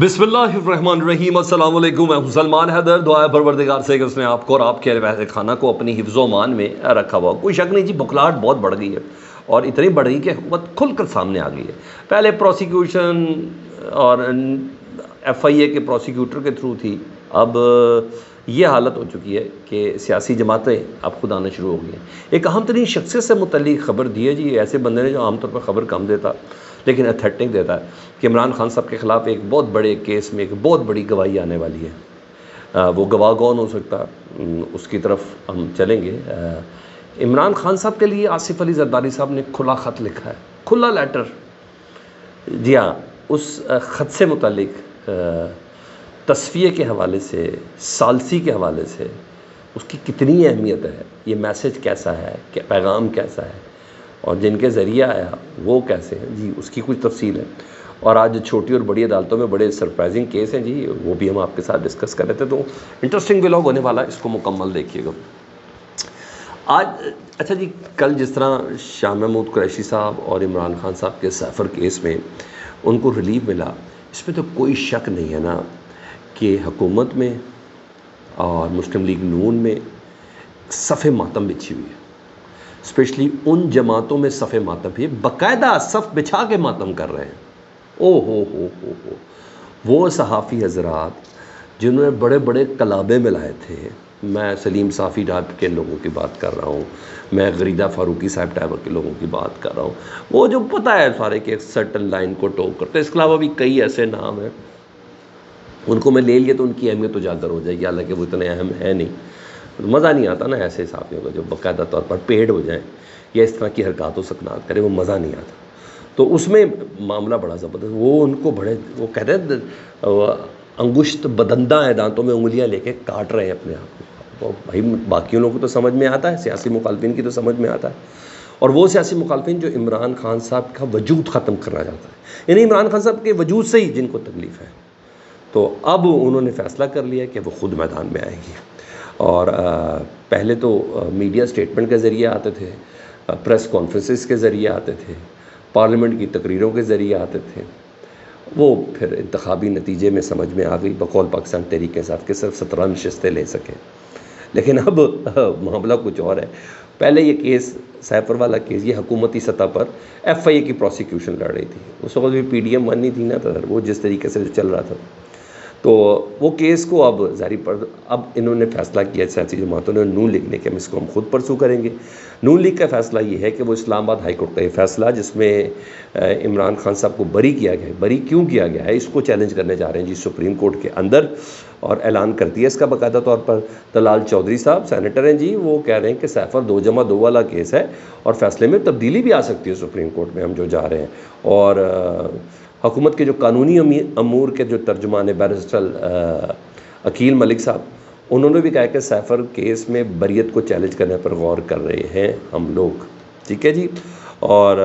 بسم اللہ الرحمن الرحیم۔ السلام علیکم، میں سلمان حیدر۔ دعا ہے پروردگار سے کہ اس نے آپ کو اور آپ کے اہل خانہ کو اپنی حفظ و امان میں رکھا ہوا۔ کوئی شک نہیں جی، بخلاہٹ بہت بڑھ گئی ہے اور اتنی بڑھ گئی کہ حکومت کھل کر سامنے آ گئی ہے۔ پہلے پروسیکیوشن اور ایف آئی اے کے پروسیکیوٹر کے تھرو تھی، اب یہ حالت ہو چکی ہے کہ سیاسی جماعتیں اب خود آنا شروع ہو گئی ہیں۔ ایک اہم ترین شخصیت سے متعلق خبر دی ہے جی، ایسے بندے نے جو عام طور پر خبر کم دیتا لیکن اتھینٹک دیتا ہے، کہ عمران خان صاحب کے خلاف ایک بہت بڑے کیس میں ایک بہت بڑی گواہی آنے والی ہے۔ وہ گواہ کون ہو سکتا، اس کی طرف ہم چلیں گے۔ عمران خان صاحب کے لیے آصف علی زرداری صاحب نے کھلا خط لکھا ہے، کھلا لیٹر۔ جی ہاں، اس خط سے متعلق تصفیے کے حوالے سے، ثالثی کے حوالے سے اس کی کتنی اہمیت ہے، یہ میسج کیسا ہے، کہ پیغام کیسا ہے، اور جن کے ذریعہ آیا وہ کیسے ہیں جی، اس کی کچھ تفصیل ہے۔ اور آج چھوٹی اور بڑی عدالتوں میں بڑے سرپرائزنگ کیس ہیں جی، وہ بھی ہم آپ کے ساتھ ڈسکس کر رہے تھے، تو انٹرسٹنگ ولاگ ہونے والا ہے، اس کو مکمل دیکھیے گا۔ آج اچھا جی، کل جس طرح شاہ محمود قریشی صاحب اور عمران خان صاحب کے سیفر کیس میں ان کو ریلیف ملا، اس میں تو کوئی شک نہیں ہے نا کہ حکومت میں اور مسلم لیگ نون میں صف ماتم بچھی ہوئی ہے۔ اسپیشلی ان جماعتوں میں صف ماتم بھی باقاعدہ صف بچھا کے ماتم کر رہے ہیں۔ او ہو وہ صحافی حضرات جنہوں نے بڑے بڑے کلابے ملائے تھے، میں سلیم صافی ڈاٹ کے لوگوں کی بات کر رہا ہوں، میں غریدہ فاروقی صاحب ٹائبر کے لوگوں کی بات کر رہا ہوں، وہ جو پتہ ہے سارے کہ ایک سرٹن لائن کو ٹوک کرتے ہیں۔ اس کے علاوہ بھی کئی ایسے نام ہیں، ان کو میں لے لیا تو ان کی اہمیت اجاگر ہو جائے گی، حالانکہ وہ اتنے اہم ہے نہیں۔ مزہ نہیں آتا نا ایسے صحافیوں کا جو باقاعدہ طور پر پیڈ ہو جائیں یا اس طرح کی حرکات و سکنات کرے، وہ مزہ نہیں آتا۔ تو اس میں معاملہ بڑا زبردست، وہ ان کو بڑے، وہ کہتے ہیں انگشت بدندہ ہے، دانتوں میں انگلیاں لے کے کاٹ رہے ہیں اپنے آپ کو۔ بھائی باقیوں لوگوں کو تو سمجھ میں آتا ہے، سیاسی مخالفین کی تو سمجھ میں آتا ہے، اور وہ سیاسی مخالفین جو عمران خان صاحب کا وجود ختم کرنا چاہتا ہے، یعنی عمران خان صاحب کے وجود سے ہی جن کو تکلیف ہے، تو اب انہوں نے فیصلہ کر لیا کہ وہ خود میدان میں آئیں گے۔ اور پہلے تو میڈیا سٹیٹمنٹ کے ذریعے آتے تھے، پریس کانفرنسز کے ذریعے آتے تھے، پارلیمنٹ کی تقریروں کے ذریعے آتے تھے، وہ پھر انتخابی نتیجے میں سمجھ میں آ گئی بقول پاکستان تحریک انصاف کے صرف 17 نشستیں لے سکے۔ لیکن اب معاملہ کچھ اور ہے۔ پہلے یہ کیس سیفر والا کیس یہ حکومتی سطح پر ایف آئی اے کی پروسیکیوشن لڑ رہی تھی، اس وقت بھی پی ڈی ایم 1 نہیں تھی نا، تو وہ جس طریقے سے چل رہا تھا، تو وہ کیس کو اب ظاہری پر اب انہوں نے فیصلہ کیا، سیاسی جماعتوں نے نون لیگ نے، کہ ہم اس کو ہم خود پرسو کریں گے۔ نون لیگ کا فیصلہ یہ ہے کہ وہ اسلام آباد ہائی کورٹ کا یہ فیصلہ جس میں عمران خان صاحب کو بری کیا گیا ہے، بری کیوں کیا گیا ہے، اس کو چیلنج کرنے جا رہے ہیں جی سپریم کورٹ کے اندر، اور اعلان کر دیا اس کا باقاعدہ طور پر۔ طلال چودھری صاحب سینیٹر ہیں جی، وہ کہہ رہے ہیں کہ سیفر 2+2 والا کیس ہے اور فیصلے میں تبدیلی بھی آ سکتی ہے سپریم کورٹ میں ہم جو جا رہے ہیں۔ اور حکومت کے جو قانونی امور کے جو ترجمان بیرسٹر عقیل ملک صاحب، انہوں نے بھی کہا کہ سیفر کیس میں بریت کو چیلنج کرنے پر غور کر رہے ہیں ہم لوگ، ٹھیک ہے جی۔ اور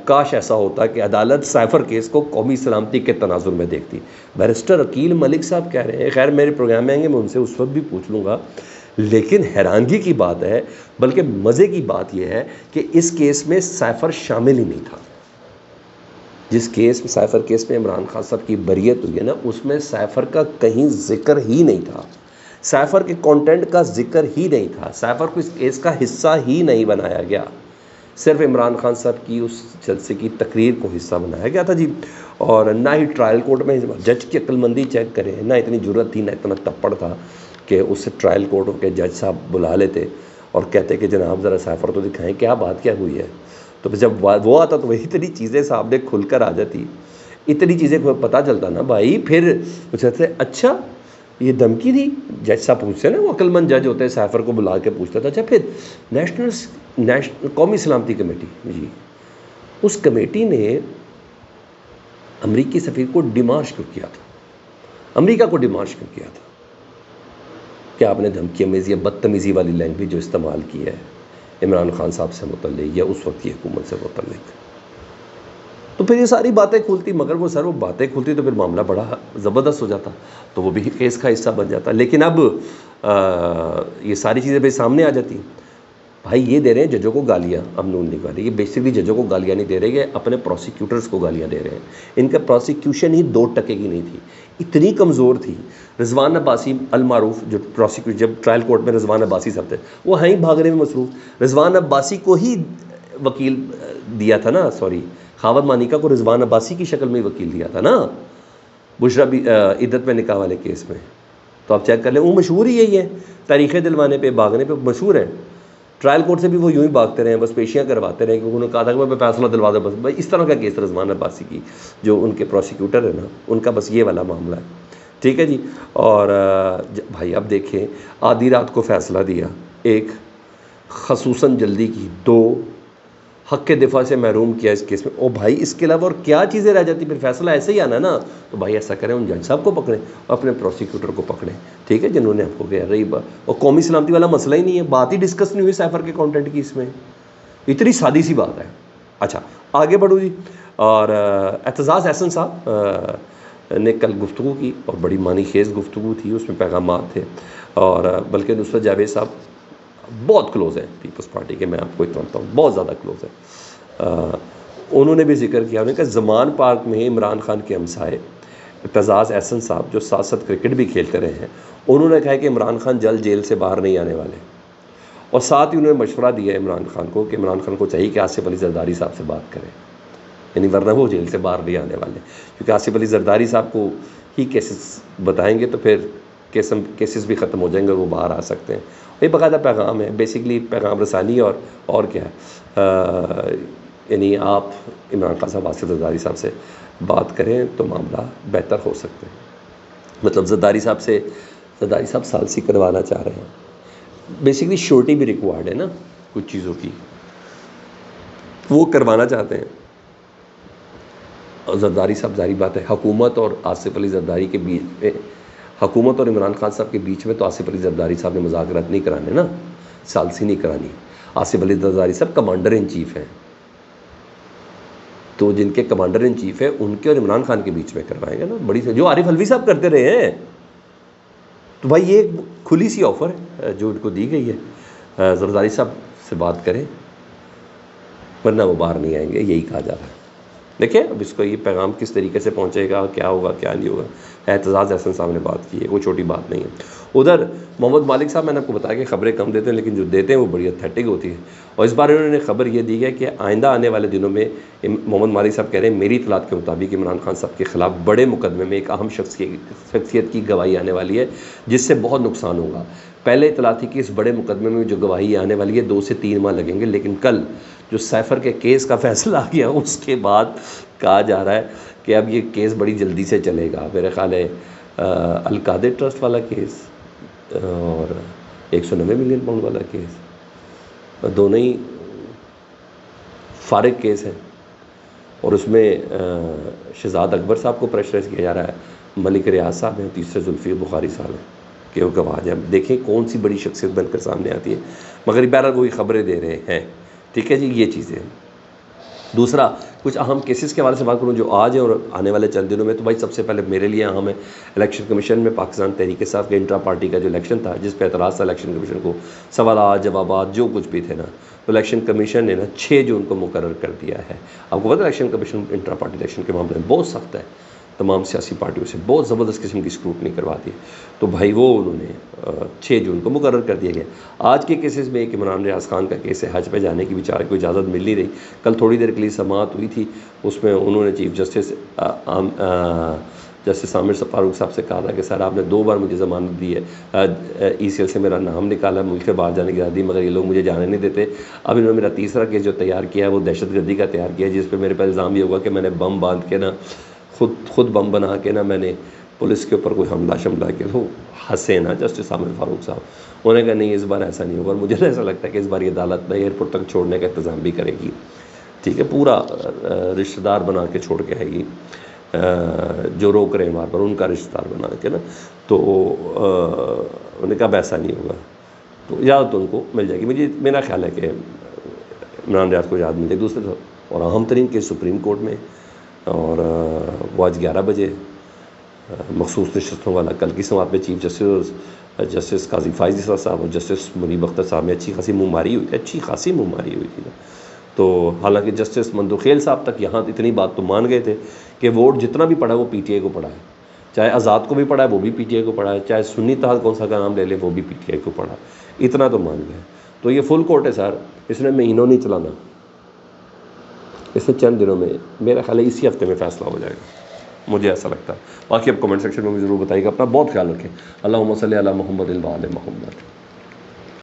کاش ایسا ہوتا کہ عدالت سیفر کیس کو قومی سلامتی کے تناظر میں دیکھتی۔ بیرسٹر عقیل ملک صاحب کہہ رہے ہیں، خیر میرے پروگرام میں آئیں گے، میں ان سے اس وقت بھی پوچھ لوں گا، لیکن حیرانگی کی بات ہے، بلکہ مزے کی بات یہ ہے کہ اس کیس میں سیفر شامل ہی نہیں تھا۔ جس کیس میں سیفر کیس میں عمران خان صاحب کی بریت ہوئی ہے نا، اس میں سیفر کا کہیں ذکر ہی نہیں تھا، سیفر کے کانٹینٹ کا ذکر ہی نہیں تھا، سیفر کو اس کیس کا حصہ ہی نہیں بنایا گیا، صرف عمران خان صاحب کی اس جلسے کی تقریر کو حصہ بنایا گیا تھا جی۔ اور نہ ہی ٹرائل کورٹ میں جج کی عقل مندی چیک کریں، نہ اتنی جرت تھی، نہ اتنا تپڑ تھا کہ اس ٹرائل کورٹ کے جج صاحب بلا لیتے اور کہتے کہ جناب ذرا سیفر تو دکھائیں کیا بات کیا ہوئی ہے۔ تو جب وہ آتا تو وہی اتنی چیزیں سامنے کھل کر آ جاتی، اتنی چیزیں کو پتہ چلتا نا بھائی، پھر کہتے اچھا یہ دھمکی دی، جج صاحب پوچھتے ہیں نا، وہ عقل مند جج ہوتے ہیں، سیفر کو بلا کے پوچھتا تھا۔ اچھا پھر نیشنل قومی سلامتی کمیٹی جی، اس کمیٹی نے امریکی سفیر کو ڈیمارش کیوں کیا تھا، امریکہ کو ڈیمارش کیوں کیا تھا کہ آپ نے دھمکی امیزی یا بدتمیزی والی لینگویج جو استعمال کی ہے عمران خان صاحب سے متعلق یا اس وقت کی حکومت سے متعلق، تو پھر یہ ساری باتیں کھلتی، مگر وہ سر وہ باتیں کھلتی تو پھر معاملہ بڑا زبردست ہو جاتا، تو وہ بھی کیس کا حصہ بن جاتا۔ لیکن اب یہ ساری چیزیں بھی سامنے آ جاتی، بھائی یہ دے رہے ہیں ججوں کو گالیاں، اب نون لیگ والے یہ بیسکلی ججوں کو گالیاں نہیں دے رہے، یہ اپنے پروسیکیوٹرز کو گالیاں دے رہے ہیں. ان کا پروسیکیوشن ہی 2% کی نہیں تھی، اتنی کمزور تھی. رضوان عباسی المعروف جو پروسیکیوٹ، جب ٹرائل کورٹ میں رضوان عباسی صاحب تھے وہ ہیں ہی بھاگنے میں مصروف. رضوان عباسی کو ہی وکیل دیا تھا نا، سوری خاوند مانیکا کو رضوان عباسی کی شکل میں ہی وکیل دیا تھا نا بشرا عدت میں نکاح والے کیس میں. تو آپ چیک کر لیں، وہ مشہور ہی یہی ہے، تاریخیں دلوانے پہ بھاگنے پہ مشہور ہے. ٹرائل کورٹ سے بھی وہ یوں ہی بھاگتے رہے ہیں، بس پیشیاں کرواتے رہے، کیونکہ انہوں نے کہا تھا کہ میں فیصلہ دلوا دوں بس. بھائی اس طرح کا کیس رضوان عباسی کی جو ان کے پروسیکیوٹر ہے نا، ان کا بس یہ والا معاملہ ہے. ٹھیک ہے جی. اور بھائی اب دیکھیں، آدھی رات کو فیصلہ دیا، ایک خصوصاً جلدی کی، 2 حق کے دفاع سے محروم کیا اس کیس میں. او بھائی اس کے علاوہ اور کیا چیزیں رہ جاتی؟ پھر فیصلہ ایسے ہی آنا نا. تو بھائی ایسا کریں، ان جج صاحب کو پکڑیں، اپنے پروسیکیوٹر کو پکڑیں، ٹھیک ہے، جنہوں نے آپ کو کہہ رہی بات. اور قومی سلامتی والا مسئلہ ہی نہیں ہے، بات ہی ڈسکس نہیں ہوئی سیفر کے کانٹینٹ کی اس میں، اتنی سادی سی بات ہے. اچھا آگے بڑھو جی. اور اعتزاز احسن صاحب نے کل گفتگو کی اور بڑی معنی خیز گفتگو تھی، اس میں پیغامات تھے. اور بلکہ نصرت جاوید صاحب بہت کلوز ہیں پیپلز پارٹی کے، میں آپ کو اتنا بتاؤں بہت زیادہ کلوز ہیں. انہوں نے بھی ذکر کیا، انہوں نے کہا زمان پارک میں عمران خان کے ہمسائے اعتزاز احسن صاحب جو 7 کرکٹ بھی کھیلتے رہے ہیں، انہوں نے کہا کہ عمران خان جلد جیل سے باہر نہیں آنے والے. اور ساتھ ہی انہوں نے مشورہ دیا عمران خان کو کہ عمران خان کو چاہیے کہ آصف علی زرداری صاحب سے بات کریں، یعنی ورنہ وہ جیل سے باہر نہیں آنے والے، کیونکہ آصف علی زرداری صاحب کو ہی کیسز بتائیں گے تو پھر کیسز بھی ختم ہو جائیں گے، وہ باہر آ سکتے ہیں. یہ باقاعدہ پیغام ہے، بیسکلی پیغام رسانی. اور کیا ہے، یعنی آپ عمران خان صاحب آصف زرداری صاحب سے بات کریں تو معاملہ بہتر ہو سکتے ہیں. مطلب زرداری صاحب ثالثی کروانا چاہ رہے ہیں، بیسکلی شورٹی بھی ریکوائرڈ ہے نا کچھ چیزوں کی، وہ کروانا چاہتے ہیں. اور زرداری صاحب ظاہری بات ہے حکومت اور آصف علی زرداری کے بیچ میں، حکومت اور عمران خان صاحب کے بیچ میں تو آصف علی زرداری صاحب نے مذاکرات نہیں کرانے نا، ثالثی نہیں کرانی. آصف علی زرداری صاحب کمانڈر ان چیف ہیں، تو جن کے کمانڈر ان چیف ہے ان کے اور عمران خان کے بیچ میں کروائیں گے نا. بڑی جو عارف الوی صاحب کرتے رہے ہیں. تو بھائی یہ ایک کھلی سی آفر ہے جو ان کو دی گئی ہے، زرداری صاحب سے بات کریں ورنہ وہ باہر نہیں آئیں گے، یہی کہا جا رہا ہے. دیکھیں اب اس کو یہ پیغام کس طریقے سے پہنچے گا، کیا ہوگا کیا نہیں ہوگا. اعتزاز احسن صاحب نے بات کی ہے، کوئی چھوٹی بات نہیں ہے. ادھر محمد مالک صاحب، میں نے آپ کو بتایا کہ خبریں کم دیتے ہیں لیکن جو دیتے ہیں وہ بڑی اتھینٹک ہوتی ہے. اور اس بار انہوں نے خبر یہ دی ہے کہ آئندہ آنے والے دنوں میں محمد مالک صاحب کہہ رہے ہیں میری اطلاعات کے مطابق عمران خان صاحب کے خلاف بڑے مقدمے میں ایک اہم شخصیت کی گواہی آنے والی ہے جس سے بہت نقصان ہوگا. پہلے اطلاع تھی کہ اس بڑے مقدمے میں جو گواہی آنے والی ہے 2 سے 3 ماہ لگیں گے، لیکن کل جو سیفر کے کیس کا فیصلہ آ گیا اس کے بعد کہا جا رہا ہے کہ اب یہ کیس بڑی جلدی سے چلے گا. میرے خیال ہے القادر ٹرسٹ والا کیس اور 190 ملین پاؤنڈ والا کیس، دونوں ہی فارغ کیس ہیں. اور اس میں شہزاد اکبر صاحب کو پریشرائز کیا جا رہا ہے، ملک ریاض صاحب ہیں، تیسرے ذوالفقار بخاری صاحب ہیں کہ وہ گواہ ہیں. دیکھیں کون سی بڑی شخصیت بن کر سامنے آتی ہے، مگر بہرحال وہی خبریں دے رہے ہیں. ٹھیک ہے جی، یہ چیزیں ہیں. دوسرا کچھ اہم کیسز کے حوالے سے بات کروں جو آج ہیں اور آنے والے چند دنوں میں. تو بھائی سب سے پہلے میرے لیے اہم ہے الیکشن کمیشن میں پاکستان تحریک انصاف کے انٹرا پارٹی کا جو الیکشن تھا، جس پہ اعتراض تھا الیکشن کمیشن کو، سوالات جوابات جو کچھ بھی تھے نا، تو الیکشن کمیشن نے 6 جون کو مقرر کر دیا ہے. آپ کو پتہ ہے election commission intra party election کے معاملے میں بہت سخت ہے، تمام سیاسی پارٹیوں سے بہت زبردست قسم کی اسکروٹنی کرواتی ہے. تو بھائی وہ انہوں نے 6 جون کو مقرر کر دیا گیا. آج کے کیسز میں ایک عمران ریاض خان کا کیس ہے، حج پہ جانے کی بیچارے کو اجازت مل نہیں رہی. کل تھوڑی دیر کے لیے سماعت ہوئی تھی، اس میں انہوں نے چیف جسٹس عامر فاروق صاحب سے کہا تھا کہ سر آپ نے 2 بار مجھے ضمانت دی ہے، ای سی ایل سے میرا نام نکالا، ملک سے باہر جانے کی اجازت دی، مگر یہ لوگ مجھے جانے نہیں دیتے. اب انہوں نے میرا تیسرا کیس جو تیار کیا ہے وہ دہشت گردی کا تیار کیا ہے، جس پہ میرے پہ الزام یہ ہوگا کہ میں نے بم باندھ کے نا خود بم بنا کے نا میں نے پولیس کے اوپر کوئی حملہ شملہ کیا. تو ہنسے نا جسٹس عامر فاروق صاحب. انہوں نے کہا نہیں اس بار ایسا نہیں ہوگا، اور مجھے ایسا لگتا ہے کہ اس بار یہ عدالت نہ ایئرپورٹ تک چھوڑنے کا انتظام بھی کرے گی. ٹھیک ہے، پورا رشتہ دار بنا کے چھوڑ کے ہے گی، جو روک رہے ہیں وہاں پر ان کا رشتہ دار بنا کے نا. تو انہوں نے کہا اب ایسا نہیں ہوگا، تو اجازت ان کو مل جائے گی. میرا خیال ہے کہ عمران ریاض کو اجازت مل جائے گی. دوسرے اور اہم ترین کیس سپریم کورٹ میں، اور وہ آج 11 بجے مخصوص نشستوں والا کل کی سماعت میں چیف جسٹس قاضی فائز اسرار صاحب اور جسٹس منیب اختر صاحب میں اچھی خاصی منماری ہوئی تھی، اچھی خاصی منماری ہوئی تھی نا. تو حالانکہ جسٹس مندوخیل صاحب تک یہاں اتنی بات تو مان گئے تھے کہ ووٹ جتنا بھی پڑا ہے وہ پی ٹی آئی کو پڑا ہے، چاہے آزاد کو بھی پڑا ہے وہ بھی پی ٹی آئی کو پڑا ہے، چاہے سنی اتحاد کون سا کا نام لے لے وہ بھی پی ٹی آئی کو پڑا ہے، اتنا تو مان گئے. تو یہ فل کورٹ ہے سر، اس نے مہینوں نہیں چلانا، اس نے چند دنوں میں، میرا خیال ہے اسی ہفتے میں فیصلہ ہو جائے گا، مجھے ایسا لگتا ہے. باقی اب کمنٹ سیکشن میں بھی ضرور بتائیے گا. اپنا بہت خیال رکھیں. اللہم صلی علی محمد و علی محمد.